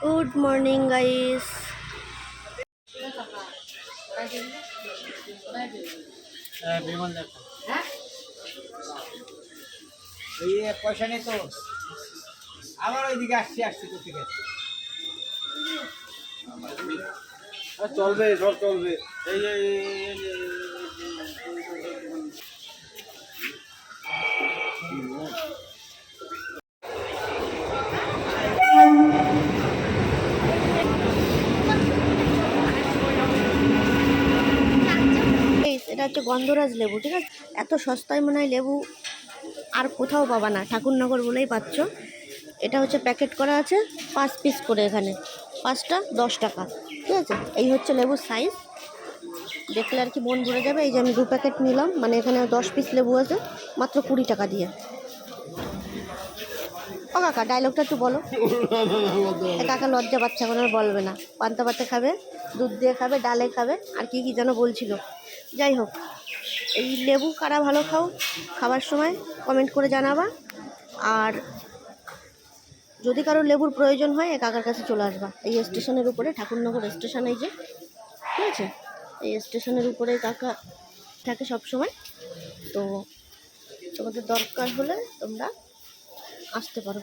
Good morning guys. পয়সা নেই তো, আবার ওইদিকে আসছি তো, ঠিক আছে চলবে, সব চলবে। এটা হচ্ছে গন্ধরাজ লেবু, ঠিক আছে। এত সস্তায় মনে হয় লেবু আর কোথাও পাবা না, ঠাকুরনগর বলেই পাচ্ছ। এটা হচ্ছে প্যাকেট করা আছে 5 পিস করে, এখানে 5টা 10 টাকা, ঠিক আছে। এই হচ্ছে লেবুর সাইজ, দেখলে আর কি মন ভরে যাবে। এই যে আমি 2 প্যাকেট নিলাম, মানে এখানে 10 পিস লেবু আছে মাত্র 20 টাকা দিয়ে। ও কাকা, ডায়লগটা একটু বলো। কাকা লজ্জা পাচ্ছে, এখন আর বলবে না। পান্তা ভাতে খাবে, দুধ দিয়ে খাবে, ডালে খাবে, আর কি কি যেন বলছিল। যাই হোক, এই লেবু কারা ভালো খাও, খাবার সময় কমেন্ট করে জানাবা। আর যদি কারোর লেবুর প্রয়োজন হয় এই কাকার কাছে চলে আসবা। এই স্টেশনের উপরে, ঠাকুরনগর স্টেশন, এই যে, ঠিক আছে। এই স্টেশনের উপরে কাকা থাকে সব সময়। তো তোমাদের দরকার হলে তোমরা আসতে পারো।